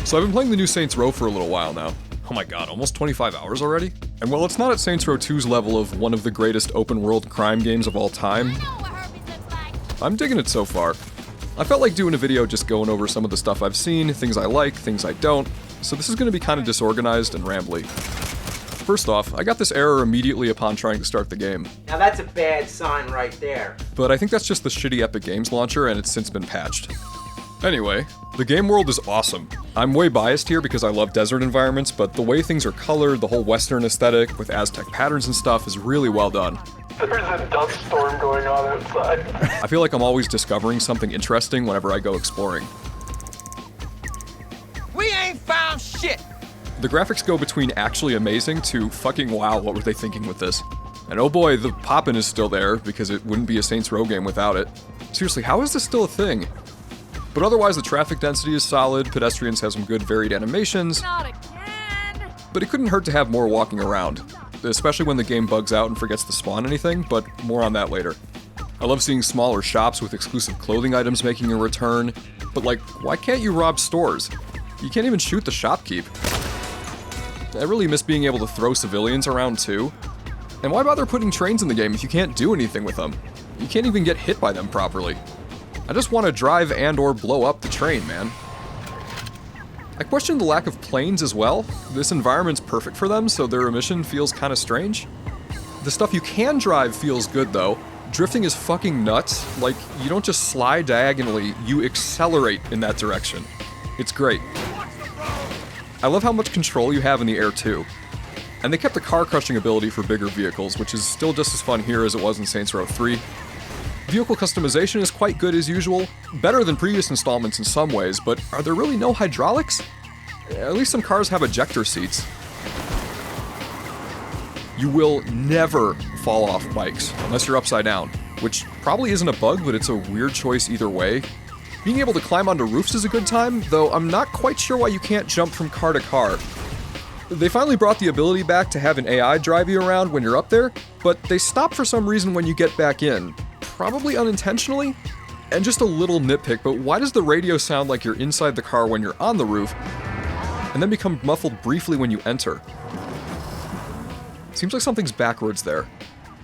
So I've been playing the new Saints Row for a little while now. Oh my god, almost 25 hours already? And while it's not at Saints Row 2's level of one of the greatest open-world crime games of all time, I'm digging it so far. I felt like doing a video just going over some of the stuff I've seen, things I like, things I don't, so this is going to be kind of disorganized and rambly. First off, I got this error immediately upon trying to start the game. Now that's a bad sign right there. But I think that's just the shitty Epic Games launcher and it's since been patched. Anyway, the game world is awesome. I'm way biased here because I love desert environments, but the way things are colored, the whole Western aesthetic with Aztec patterns and stuff is really well done. There's a dust storm going on outside. I feel like I'm always discovering something interesting whenever I go exploring. We ain't found shit! The graphics go between actually amazing to fucking wow, what were they thinking with this? And oh boy, the poppin' is still there, because it wouldn't be a Saints Row game without it. Seriously, how is this still a thing? But otherwise, the traffic density is solid, pedestrians have some good varied animations. Not again! But it couldn't hurt to have more walking around, especially when the game bugs out and forgets to spawn anything, but more on that later. I love seeing smaller shops with exclusive clothing items making a return, but like, why can't you rob stores? You can't even shoot the shopkeep. I really miss being able to throw civilians around too. And why bother putting trains in the game if you can't do anything with them? You can't even get hit by them properly. I just want to drive and or blow up the train, man. I question the lack of planes as well. This environment's perfect for them, so their emission feels kind of strange. The stuff you can drive feels good though. Drifting is fucking nuts. Like, you don't just slide diagonally, you accelerate in that direction. It's great. I love how much control you have in the air too. And they kept the car crushing ability for bigger vehicles, which is still just as fun here as it was in Saints Row 3. Vehicle customization is quite good as usual, better than previous installments in some ways, but are there really no hydraulics? At least some cars have ejector seats. You will never fall off bikes, unless you're upside down, which probably isn't a bug, but it's a weird choice either way. Being able to climb onto roofs is a good time, though I'm not quite sure why you can't jump from car to car. They finally brought the ability back to have an AI drive you around when you're up there, but they stop for some reason when you get back in. Probably unintentionally? And just a little nitpick, but why does the radio sound like you're inside the car when you're on the roof, and then become muffled briefly when you enter? Seems like something's backwards there.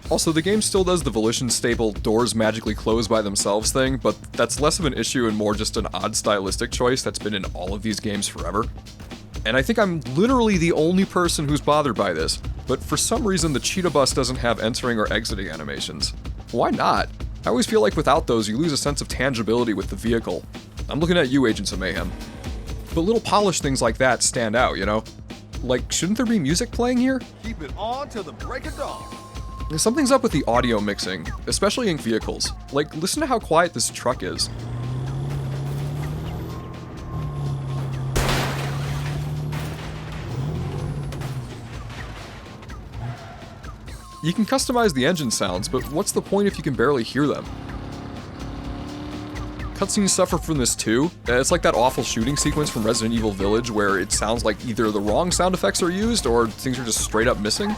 Also, the game still does the Volition staple doors magically close by themselves thing, but that's less of an issue and more just an odd stylistic choice that's been in all of these games forever. And I think I'm literally the only person who's bothered by this, but for some reason the Cheetah Bus doesn't have entering or exiting animations. Why not? I always feel like without those you lose a sense of tangibility with the vehicle. I'm looking at you, Agents of Mayhem. But little polished things like that stand out, you know? Like, shouldn't there be music playing here? Keep it on till the break of dawn. Something's up with the audio mixing, especially in vehicles. Like, listen to how quiet this truck is. You can customize the engine sounds, but what's the point if you can barely hear them? Cutscenes suffer from this too. It's like that awful shooting sequence from Resident Evil Village where it sounds like either the wrong sound effects are used or things are just straight up missing.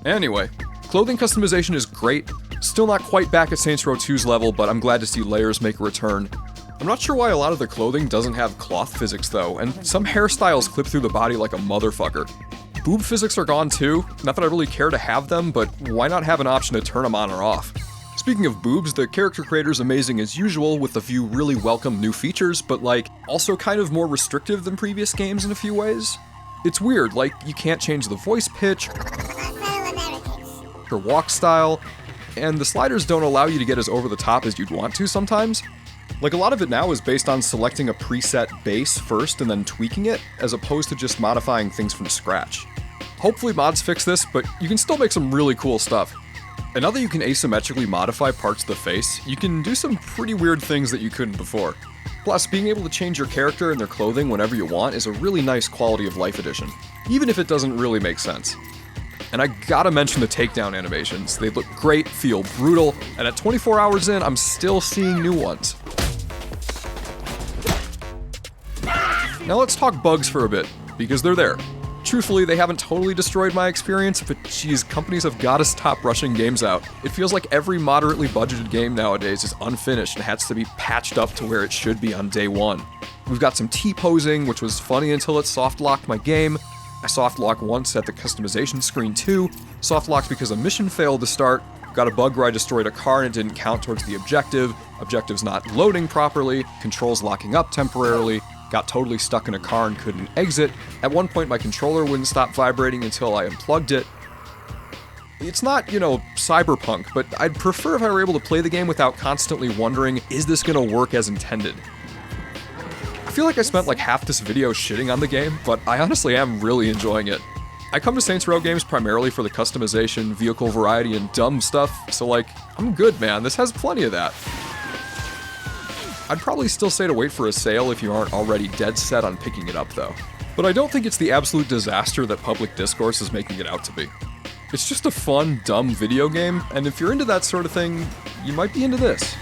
Anyway, clothing customization is great. Still not quite back at Saints Row 2's level, but I'm glad to see layers make a return. I'm not sure why a lot of the clothing doesn't have cloth physics though, and some hairstyles clip through the body like a motherfucker. Boob physics are gone too. Not that I really care to have them, but why not have an option to turn them on or off? Speaking of boobs, the character creator's amazing as usual with a few really welcome new features, but like, also kind of more restrictive than previous games in a few ways. It's weird, like, you can't change the voice pitch, her walk style, and the sliders don't allow you to get as over the top as you'd want to sometimes. Like, a lot of it now is based on selecting a preset base first and then tweaking it, as opposed to just modifying things from scratch. Hopefully mods fix this, but you can still make some really cool stuff. And now that you can asymmetrically modify parts of the face, you can do some pretty weird things that you couldn't before. Plus, being able to change your character and their clothing whenever you want is a really nice quality of life addition, even if it doesn't really make sense. And I gotta mention the takedown animations. They look great, feel brutal, and at 24 hours in, I'm still seeing new ones. Now let's talk bugs for a bit. because they're there. Truthfully, they haven't totally destroyed my experience, but geez, companies have gotta stop rushing games out. It feels like every moderately budgeted game nowadays is unfinished and has to be patched up to where it should be on day one. We've got some T-posing, which was funny until it soft-locked my game. I soft-locked once at the customization screen too, soft-locked because a mission failed to start, got a bug where I destroyed a car and it didn't count towards the objective, objective's not loading properly, controls locking up temporarily, got totally stuck in a car and couldn't exit. At one point my controller wouldn't stop vibrating until I unplugged it. It's not, cyberpunk, but I'd prefer if I were able to play the game without constantly wondering, is this gonna work as intended? I feel like I spent like half this video shitting on the game, but I honestly am really enjoying it. I come to Saints Row games primarily for the customization, vehicle variety, and dumb stuff, so I'm good, man. This has plenty of that. I'd probably still say to wait for a sale if you aren't already dead set on picking it up, though. But I don't think it's the absolute disaster that public discourse is making it out to be. It's just a fun, dumb video game, and if you're into that sort of thing, you might be into this.